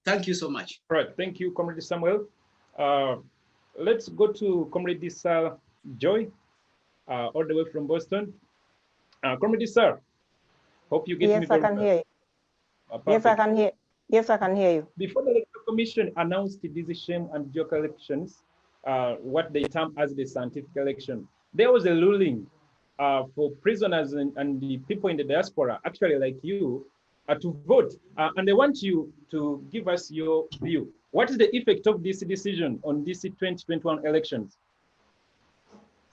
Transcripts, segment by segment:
Thank you so much. All right, thank you, Comrade Samuel. Let's go to Comrade Joy, all the way from Boston. Comrade Sir, hope you get me very well. Yes, I can hear you. Yes, I can hear. Yes, I can hear you. Before the Electoral Commission announced these shame and joke elections, what they term as the scientific election, there was a ruling for prisoners and the people in the diaspora, actually like you, to vote. And I want you to give us your view. What is the effect of this decision on this 2021 elections?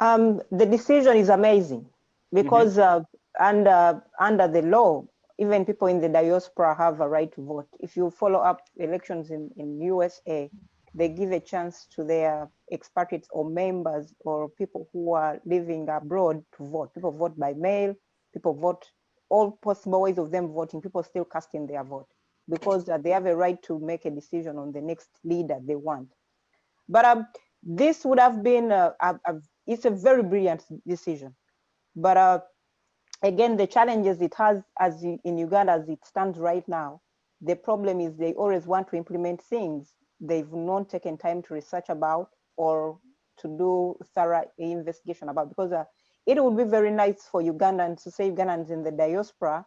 The decision is amazing because under the law, even people in the diaspora have a right to vote. If you follow up elections in USA, they give a chance to their expatriates or members or people who are living abroad to vote. People vote by mail, people vote all possible ways of them voting, people still casting their vote because they have a right to make a decision on the next leader they want. But this would have been, it's a very brilliant decision. But again, the challenges it has in Uganda as it stands right now, the problem is they always want to implement things they've not taken time to research about or to do thorough investigation about, because it would be very nice for Ugandans to say Ugandans in the diaspora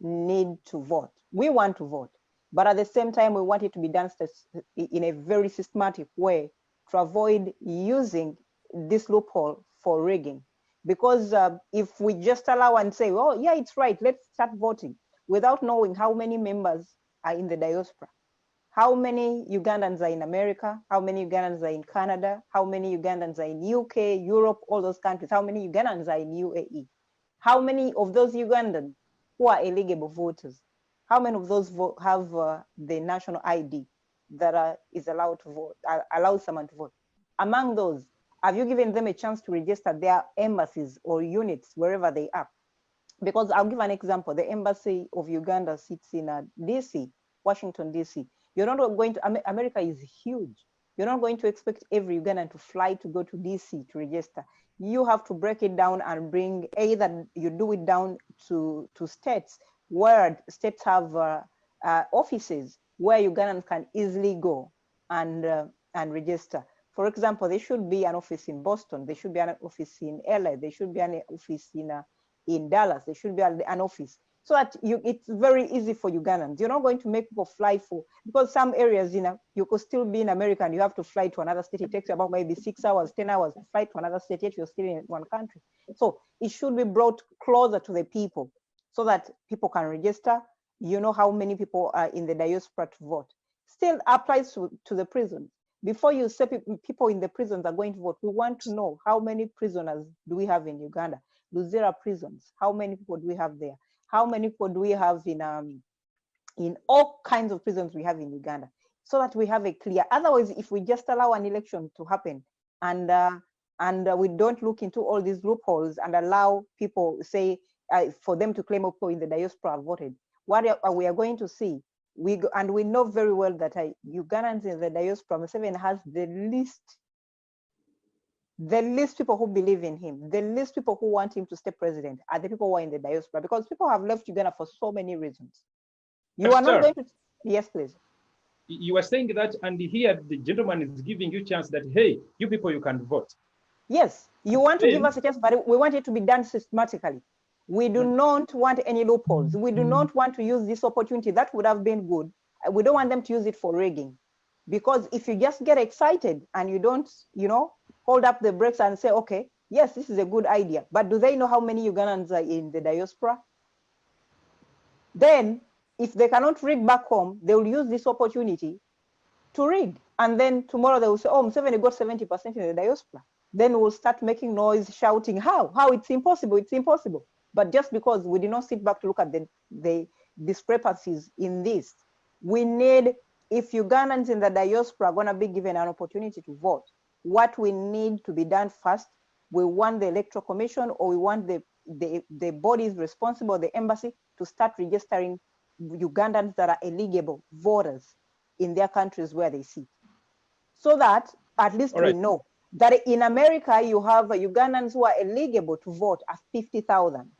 need to vote. We want to vote, but at the same time, we want it to be done in a very systematic way to avoid using this loophole for rigging. Because if we just allow and say, oh, yeah, it's right, let's start voting, without knowing how many members are in the diaspora, how many Ugandans are in America, how many Ugandans are in Canada, how many Ugandans are in UK, Europe, all those countries, how many Ugandans are in UAE, how many of those Ugandans who are eligible voters, how many of those have the national ID that is allowed to vote, allows someone to vote. Among those, have you given them a chance to register their embassies or units wherever they are? Because I'll give an example. The embassy of Uganda sits in DC, Washington, DC. You're not going to, America is huge. You're not going to expect every Ugandan to fly to go to DC to register. You have to break it down and bring, either you do it down to states, where states have offices where Ugandans can easily go and register. For example, there should be an office in Boston. There should be an office in LA. There should be an office in Dallas. There should be an office, so that it's very easy for Ugandans. You're not going to make people fly because some areas, you could still be in America and you have to fly to another state. It takes you about maybe 6 hours, 10 hours to fly to another state, yet you're still in one country. So it should be brought closer to the people so that people can register. You know how many people are in the diaspora to vote. Still applies to the prisons. Before you say people in the prisons are going to vote, we want to know how many prisoners do we have in Uganda? Luzera prisons, how many people do we have there? How many people do we have in all kinds of prisons we have in Uganda? So that we have a clear, otherwise if we just allow an election to happen and we don't look into all these loopholes and allow people say, for them to claim people in the diaspora voted, what we are going to see, we know very well that Ugandans in the diaspora, Museveni has the least people who believe in him, the least people who want him to stay president are the people who are in the diaspora, because people have left Uganda for so many reasons. You are not going to, yes, please. You are saying that, and here the gentleman is giving you a chance that, hey, you people, you can vote. Yes, you want to give us a chance, but we want it to be done systematically. We do not want any loopholes. We do not want to use this opportunity. That would have been good. We don't want them to use it for rigging. Because if you just get excited and you don't, hold up the brakes and say, okay, yes, this is a good idea, but do they know how many Ugandans are in the diaspora? Then, if they cannot rig back home, they will use this opportunity to rig. And then tomorrow they will say, oh, Museveni got 70% in the diaspora. Then we'll start making noise, shouting, how? It's impossible, it's impossible. But just because we did not sit back to look at the discrepancies in this, we need, if Ugandans in the diaspora are gonna be given an opportunity to vote, what we need to be done first, we want the Electoral Commission, or we want the bodies responsible, the embassy, to start registering Ugandans that are eligible voters in their countries where they sit. So that at least we know that in America, you have Ugandans who are eligible to vote at 50,000.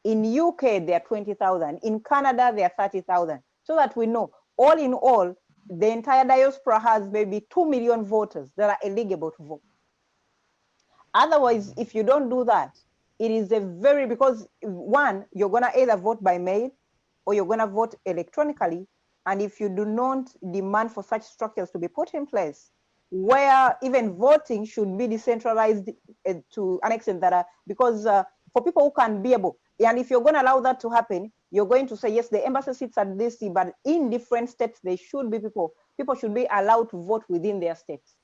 In UK, they are 20,000. In Canada, they are 30,000. So that we know all in all, the entire diaspora has maybe 2 million voters that are eligible to vote. Otherwise, if you don't do that, it is a very, because one, you're gonna either vote by mail or you're gonna vote electronically. And if you do not demand for such structures to be put in place, where even voting should be decentralized to an extent that, because for people who can be able, and if you're gonna allow that to happen, you're going to say, yes, the embassy sits at DC, but in different states, there should be people should be allowed to vote within their states.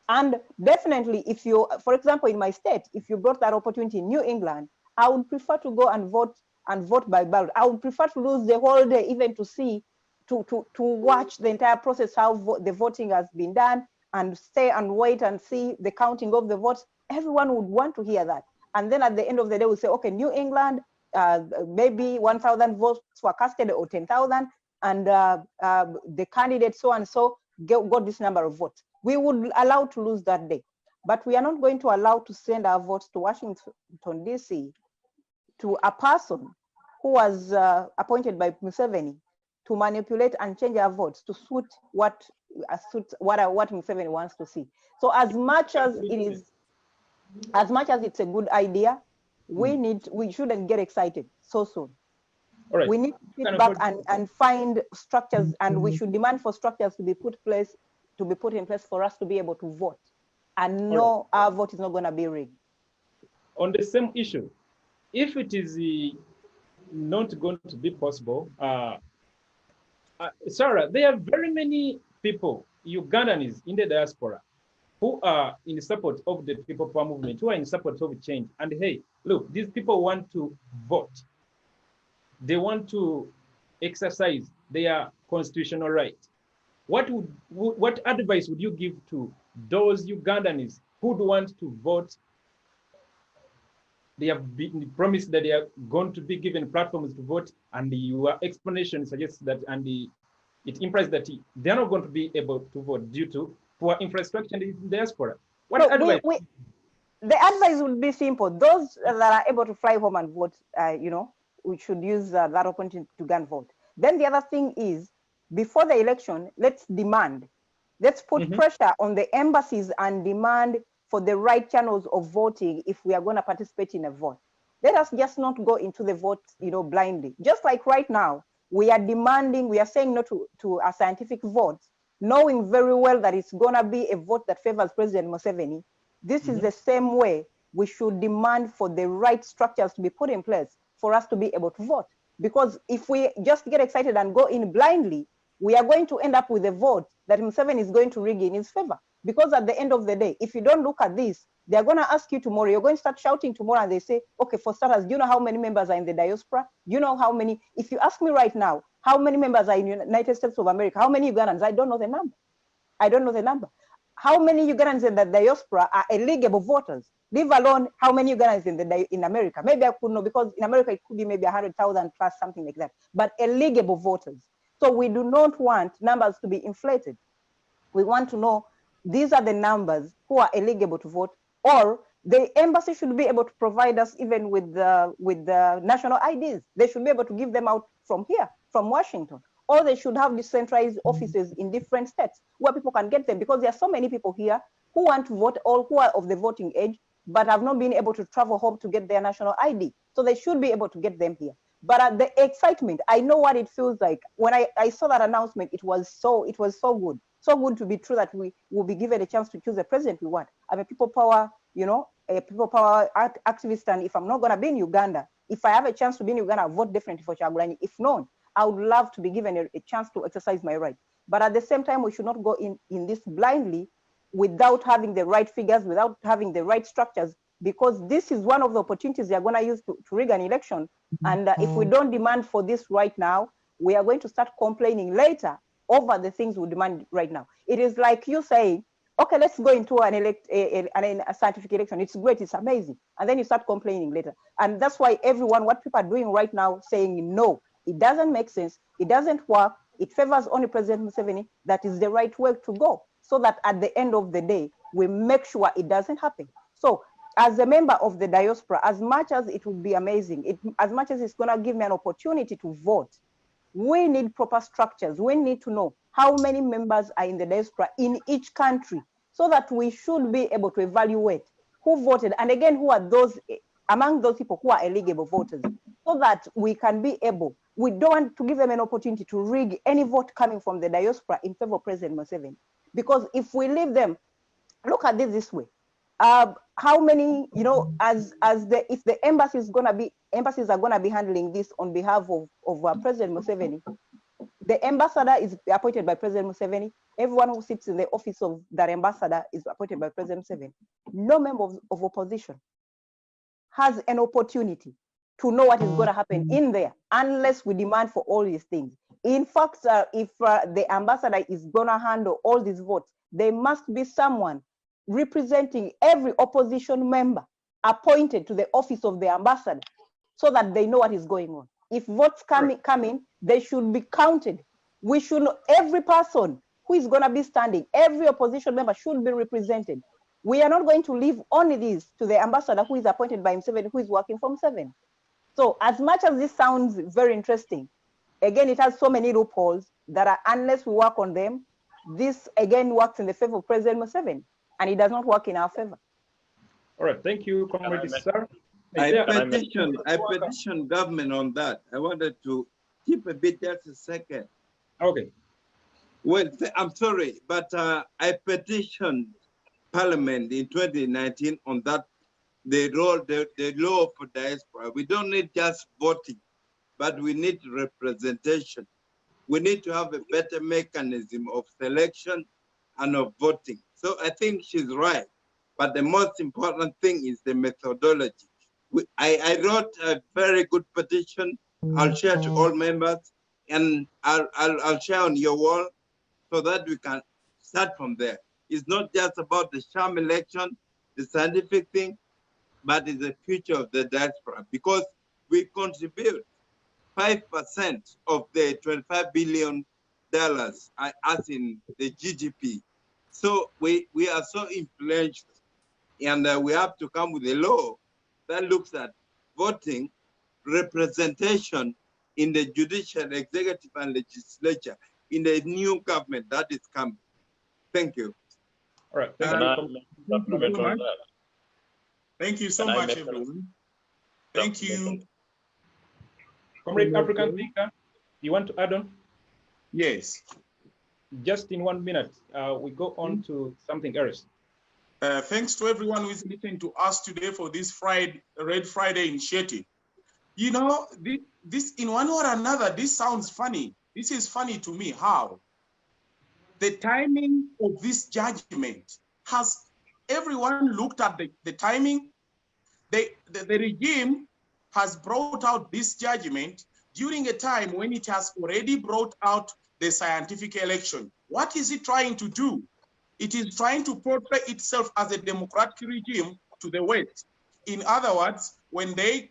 And definitely, if you, for example, in my state, if you brought that opportunity in New England, I would prefer to go and vote by ballot. I would prefer to lose the whole day, even to see, to watch the entire process, how the voting has been done, and stay and wait and see the counting of the votes. Everyone would want to hear that. And then at the end of the day, we say, okay, New England, maybe 1,000 votes were casted or 10,000, and the candidate so and so got this number of votes. We would allow to lose that day, but we are not going to allow to send our votes to Washington, DC, to a person who was appointed by Museveni to manipulate and change our votes to suit what Museveni wants to see. So as much as it's a good idea, we shouldn't get excited so soon. All right. We need to sit back and find structures, and we should demand for structures to be put in place for us to be able to vote, and know our vote is not going to be rigged. On the same issue, if it is not going to be possible, Sarah, there are very many people, Ugandans in the diaspora, who are in support of the People Power movement, who are in support of change. And hey, look, these people want to vote. They want to exercise their constitutional right. What advice would you give to those Ugandans who would want to vote? They have been promised that they are going to be given platforms to vote, and your explanation suggests that, and it implies that they're not going to be able to vote due to poor infrastructure in the diaspora. What advice? The advice would be simple. Those that are able to fly home and vote, we should use that opportunity to go and vote. Then the other thing is, before the election, let's put pressure on the embassies and demand for the right channels of voting if we are going to participate in a vote. Let us just not go into the vote, blindly. Just like right now, we are saying no to a scientific vote, knowing very well that it's going to be a vote that favors President Museveni. This is the same way we should demand for the right structures to be put in place for us to be able to vote. Because if we just get excited and go in blindly, we are going to end up with a vote that Museveni is going to rig in his favor. Because at the end of the day, if you don't look at this, they're going to ask you tomorrow, you're going to start shouting tomorrow, and they say, okay, for starters, do you know how many members are in the diaspora? Do you know how many? If you ask me right now, how many members are in the United States of America? How many Ugandans? I don't know the number. I don't know the number. How many Ugandans in the diaspora are eligible voters? Leave alone how many Ugandans in America. Maybe I could know, because in America it could be maybe 100,000 plus, something like that. But eligible voters. So we do not want numbers to be inflated. We want to know these are the numbers who are eligible to vote, or the embassy should be able to provide us even with the national IDs. They should be able to give them out from here, from Washington, or they should have decentralized offices in different states where people can get them, because there are so many people here who want to vote, or who are of the voting age, but have not been able to travel home to get their national ID. So they should be able to get them here. But the excitement, I know what it feels like. When I saw that announcement, it was so good. So good to be true that we will be given a chance to choose the president we want. I'm a people power, a people power activist, and if I'm not going to be in Uganda, if I have a chance to be in Uganda, I'll vote differently for Kyagulanyi. If not, I would love to be given a chance to exercise my right. But at the same time, we should not go in this blindly without having the right figures, without having the right structures, because this is one of the opportunities they are going to use to rig an election. And if we don't demand for this right now, we are going to start complaining later over the things we demand right now. It is like you saying, okay, let's go into a scientific election. It's great, it's amazing. And then you start complaining later. And that's why what people are doing right now, saying no, it doesn't make sense, it doesn't work, it favors only President Museveni, that is the right way to go. So that at the end of the day, we make sure it doesn't happen. So as a member of the diaspora, as much as it would be amazing, as much as it's gonna give me an opportunity to vote, We need proper structures. We need to know how many members are in the diaspora in each country, so that we should be able to evaluate who voted, and again, who are those among those people who are eligible voters, so that we can be able, we don't want to give them an opportunity to rig any vote coming from the diaspora in favor of President Museveni. Because if we leave them, look at this way, how many, you know, if the embassies are gonna be handling this on behalf of President Museveni, the ambassador is appointed by President Museveni. Everyone who sits in the office of that ambassador is appointed by President Museveni. No member of opposition has an opportunity to know what is going to happen in there unless we demand for all these things. In fact, if the ambassador is going to handle all these votes, there must be someone representing every opposition member appointed to the office of the ambassador, so that they know what is going on. If votes come in, they should be counted. We should know every person who is going to be standing, every opposition member should be represented. We are not going to leave only this to the ambassador who is appointed by Museveni, who is working for Museveni. So as much as this sounds very interesting, again, it has so many loopholes that are, unless we work on them, this again works in the favor of President Museveni, and it does not work in our favor. All right, thank you, Comrade Sir. I petition government on that. I wanted to keep a bit, just a second. Okay. Well, I'm sorry, but I petitioned Parliament in 2019 on that, the law for diaspora. We don't need just voting, but we need representation. We need to have a better mechanism of selection and of voting. So I think she's right, but the most important thing is the methodology. I wrote a very good petition. I'll share to all members, and I'll share on your wall so that we can start from there. It's not just about the sham election, the scientific thing, but it's the future of the diaspora, because we contribute 5% of the $25 billion as in the GDP. So we are so influential, and we have to come with a law that looks at voting, representation in the judicial, executive, and legislature in the new government that is coming. Thank you. All right. Thank you so much, everyone. Thank you. Comrade African Thinker, you want to add on? Yes. Just in 1 minute, we go on to something else. Thanks to everyone who is listening to us today for this Red Friday initiative. You know, this in one or another, this sounds funny. This is funny to me. How? The timing of this judgment, has everyone looked at the timing? The regime has brought out this judgment during a time when it has already brought out the scientific election. What is it trying to do? It is trying to portray itself as a democratic regime to the West. In other words, when they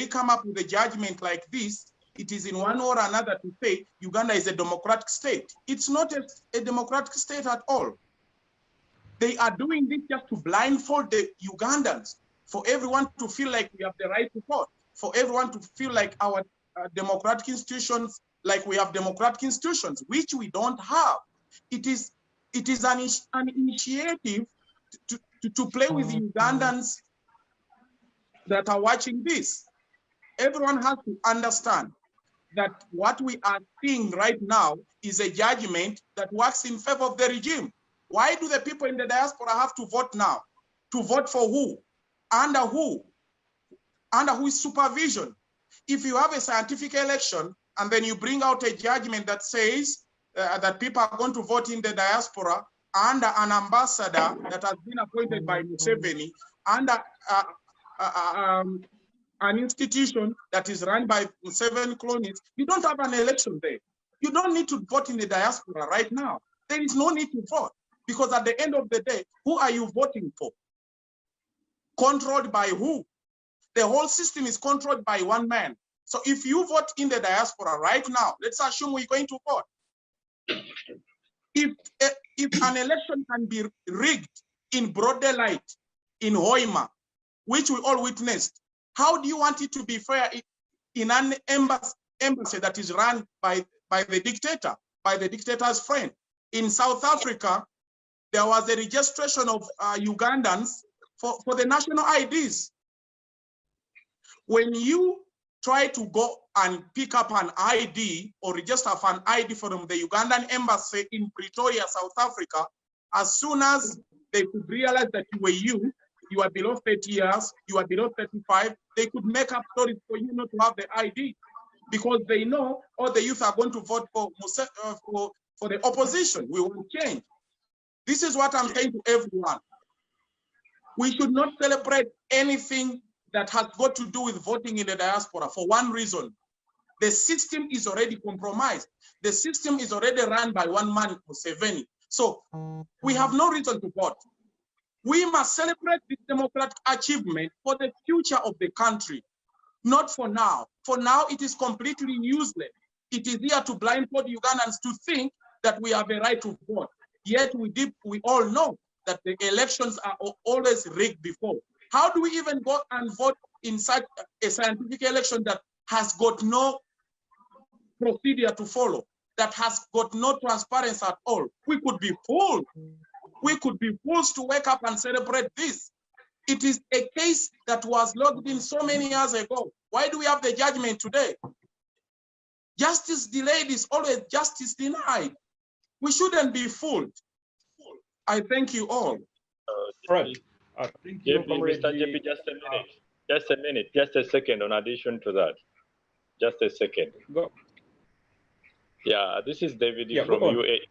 come up with a judgment like this, it is in one or another to say Uganda is a democratic state. It's not a democratic state at all. They are doing this just to blindfold the Ugandans, for everyone to feel like we have the right to vote, for everyone to feel like our democratic institutions, like we have democratic institutions, which we don't have. It is an initiative to play with Ugandans that are watching this. Everyone has to understand that what we are seeing right now is a judgment that works in favor of the regime. Why do the people in the diaspora have to vote now? To vote for who? Under who? Under whose supervision? If you have a scientific election and then you bring out a judgment that says that people are going to vote in the diaspora under an ambassador that has been appointed by Museveni, under an institution that is run by 7 cronies, you don't have an election there. You don't need to vote in the diaspora right now. There is no need to vote, because at the end of the day, who are you voting for? Controlled by who? The whole system is controlled by one man. So if you vote in the diaspora right now, let's assume we're going to vote. If an election can be rigged in broad daylight, in Hoima, which we all witnessed, how do you want it to be fair in an embassy that is run by the dictator, by the dictator's friend. In South Africa, there was a registration of Ugandans for the national IDs. When you try to go and pick up an ID or register for an ID from the Ugandan embassy in Pretoria, South Africa, as soon as they could realize that you are below 30 years, you are below 35, they could make up stories for you not to have the ID, because they know all the youth are going to vote for the opposition. We want change. This is what I'm saying to everyone. We should not celebrate anything that has got to do with voting in the diaspora for one reason. The system is already compromised. The system is already run by one man, Museveni. So we have no reason to vote. We must celebrate this democratic achievement for the future of the country, not for now. For now, it is completely useless. It is here to blindfold Ugandans to think that we have a right to vote. Yet we all know that the elections are always rigged before. How do we even go and vote in such a scientific election that has got no procedure to follow, that has got no transparency at all? We could be fooled. We could be forced to wake up and celebrate this. It is a case that was logged in so many years ago. Why do we have the judgment today? Justice delayed is always justice denied. We shouldn't be fooled. I thank you all. Right. Thank you, Mr. JP, just a second on addition to that. Just a second. Go. Yeah, this is David from UAE.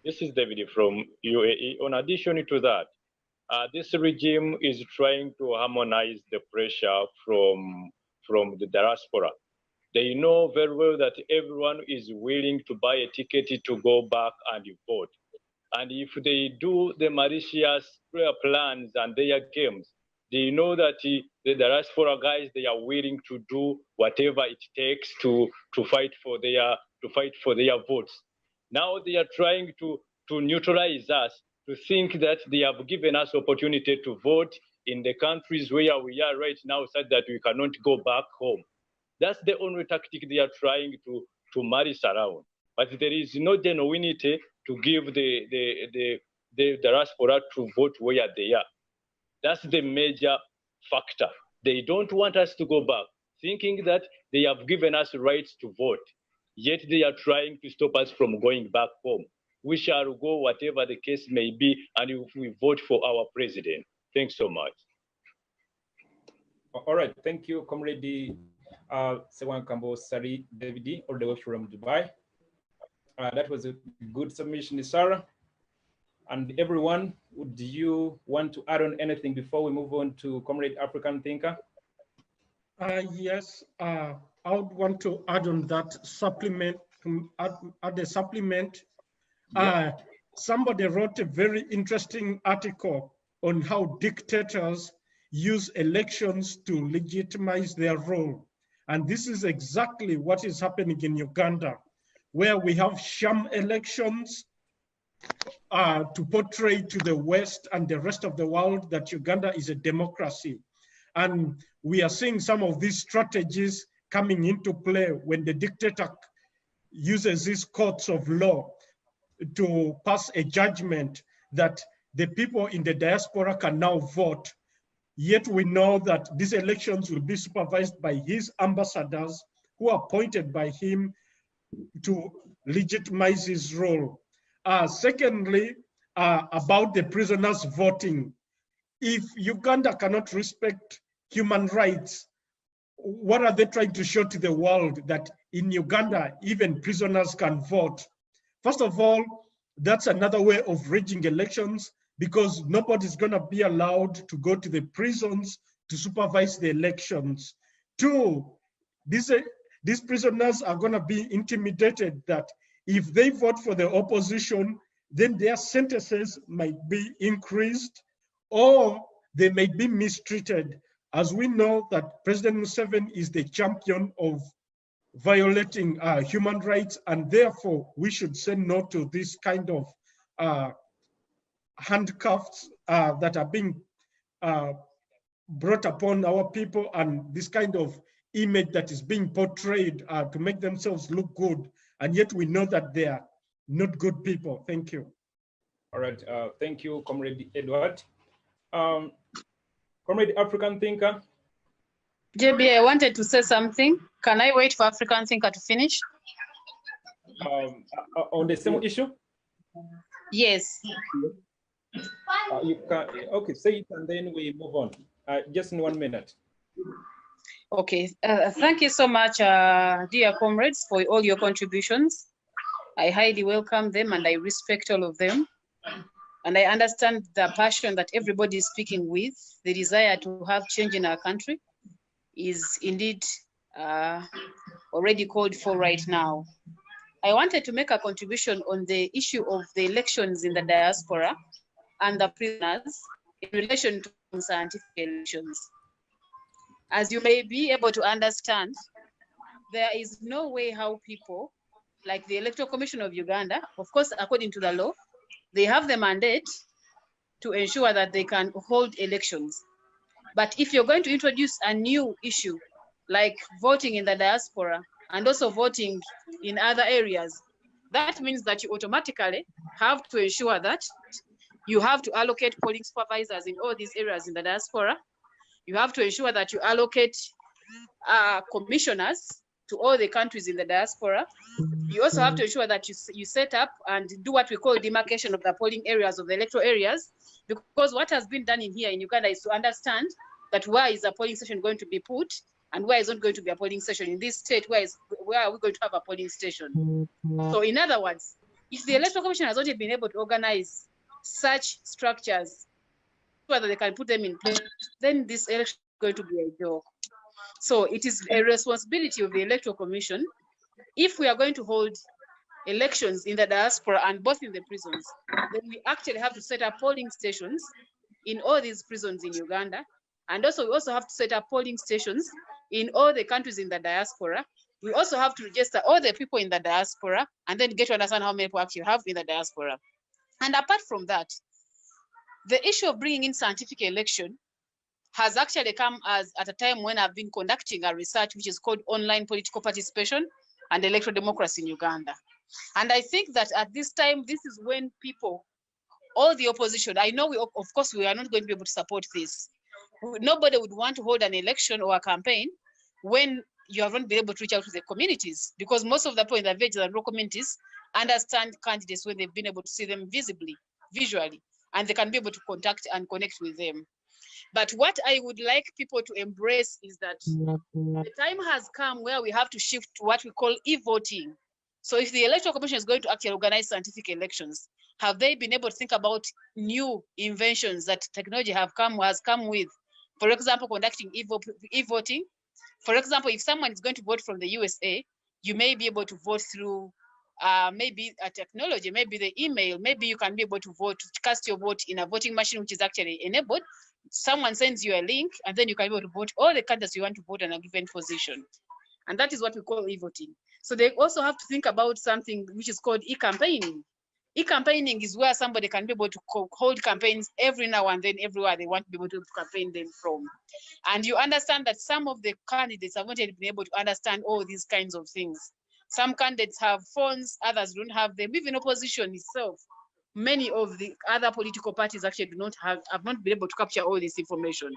This is David from UAE. On addition to that, this regime is trying to harmonize the pressure from the diaspora. They know very well that everyone is willing to buy a ticket to go back and vote. And if they do the malicious plans and their games, they know that the diaspora guys, they are willing to do whatever it takes to fight for their votes. Now they are trying to neutralize us, to think that they have given us opportunity to vote in the countries where we are right now, such that we cannot go back home. That's the only tactic they are trying to maris around. But there is no genuinity to give the diaspora to vote where they are. That's the major factor. They don't want us to go back, thinking that they have given us rights to vote, yet they are trying to stop us from going back home. We shall go whatever the case may be, and if we vote for our president. Thanks so much. All right, thank you, Comrade Sewankambo Sari David, all the way from Dubai. That was a good submission, Sarah. And everyone, would you want to add on anything before we move on to Comrade African Thinker? Yes, I would want to add on that supplement, add a supplement. Yeah. Somebody wrote a very interesting article on how dictators use elections to legitimize their role. And this is exactly what is happening in Uganda, where we have sham elections to portray to the West and the rest of the world that Uganda is a democracy. And we are seeing some of these strategies coming into play when the dictator uses these courts of law to pass a judgment that the people in the diaspora can now vote. Yet we know that these elections will be supervised by his ambassadors who are appointed by him to legitimize his role. Secondly, about the prisoners voting. If Uganda cannot respect human rights, what are they trying to show to the world? That in Uganda, even prisoners can vote? First of all, that's another way of rigging elections, because nobody's going to be allowed to go to the prisons to supervise the elections. Two, these prisoners are going to be intimidated that if they vote for the opposition, then their sentences might be increased or they may be mistreated. As we know that President Museveni is the champion of violating human rights, and therefore we should say no to this kind of handcuffs that are being brought upon our people, and this kind of image that is being portrayed to make themselves look good, and yet we know that they are not good people. Thank you. All right, thank you, Comrade Edward. Comrade African Thinker. JB, I wanted to say something. Can I wait for African Thinker to finish? On the same issue? Yes. You can, okay, say it and then we move on. Just in 1 minute. Okay, thank you so much, dear comrades, for all your contributions. I highly welcome them and I respect all of them. And I understand the passion that everybody is speaking with, the desire to have change in our country is indeed already called for right now. I wanted to make a contribution on the issue of the elections in the diaspora and the prisoners in relation to scientific elections. As you may be able to understand, there is no way how people, like the Electoral Commission of Uganda, of course, according to the law, they have the mandate to ensure that they can hold elections. But if you're going to introduce a new issue, like voting in the diaspora and also voting in other areas, that means that you automatically have to ensure that you have to allocate polling supervisors in all these areas in the diaspora. You have to ensure that you allocate commissioners to all the countries in the diaspora. You also have to ensure that you set up and do what we call demarcation of the polling areas of the electoral areas, because what has been done in here in Uganda is to understand that where is a polling station going to be put and where is not going to be a polling station. In this state, where are we going to have a polling station? So in other words, if the Electoral Commission has already been able to organize such structures so that they can put them in place, then this election is going to be a joke. So it is a responsibility of the Electoral Commission, if we are going to hold elections in the diaspora and both in the prisons, then we actually have to set up polling stations in all these prisons in Uganda. And also we also have to set up polling stations in all the countries in the diaspora. We also have to register all the people in the diaspora and then get to understand how many people actually have in the diaspora. And apart from that, the issue of bringing in scientific election has actually come at a time when I've been conducting a research which is called Online Political Participation and Electoral Democracy in Uganda. And I think that at this time, this is when people, all the opposition, I know of course we are not going to be able to support this. Nobody would want to hold an election or a campaign when you haven't been able to reach out to the communities, because most of the people in the villages and rural communities understand candidates when they've been able to see them visually, and they can be able to contact and connect with them. But what I would like people to embrace is that the time has come where we have to shift to what we call e-voting. So if the Electoral Commission is going to actually organize scientific elections, have they been able to think about new inventions that technology has come with? For example, conducting e-voting. For example, if someone is going to vote from the USA, you may be able to vote through maybe a technology, maybe the email, maybe you can be able to vote, to cast your vote in a voting machine, which is actually enabled. Someone sends you a link and then you can be able to vote all the candidates you want to vote in a given position. And that is what we call e-voting. So they also have to think about something which is called e-campaigning. E-campaigning is where somebody can be able to hold campaigns every now and then everywhere they want to be able to campaign them from. And you understand that some of the candidates have not yet been able to understand all these kinds of things. Some candidates have phones, others don't have them. Even opposition itself, many of the other political parties actually have not been able to capture all this information.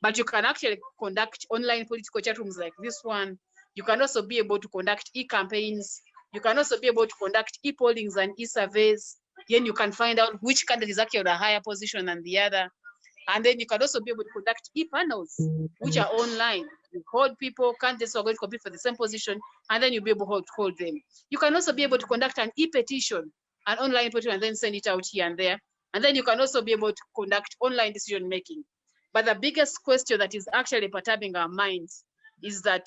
But you can actually conduct online political chat rooms like this one. You can also be able to conduct e-campaigns. You can also be able to conduct e-pollings and e-surveys. Then you can find out which candidate is actually at a higher position than the other. And then you can also be able to conduct e-panels, which are online. You hold people, candidates who are going to compete for the same position, and then you'll be able to hold them. You can also be able to conduct an e-petition, an online petition, and then send it out here and there. And then you can also be able to conduct online decision making. But the biggest question that is actually perturbing our minds is that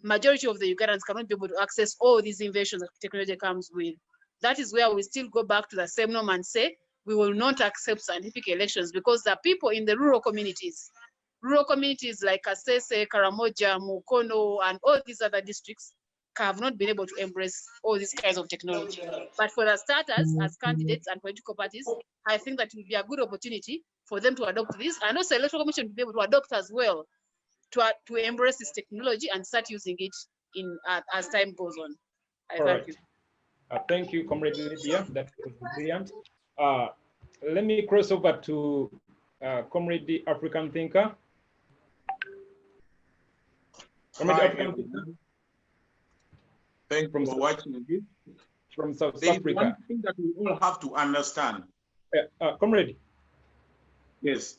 majority of the Ugandans cannot be able to access all these innovations that technology comes with. That is where we still go back to the same norm and say, we will not accept scientific elections because the people in the rural communities like Kasese, Karamoja, Mukono, and all these other districts have not been able to embrace all these kinds of technology. But for the starters, as candidates and political parties, I think that it will be a good opportunity for them to adopt this, and also the Electoral Commission to be able to adopt as well, to embrace this technology and start using it in as time goes on. Thank you. Thank you, Comrade Lydia. That was brilliant. Let me cross over to Comrade the African Thinker. Thank you for watching this. From South There is Africa. one thing that we all have to understand. Comrade. Yes.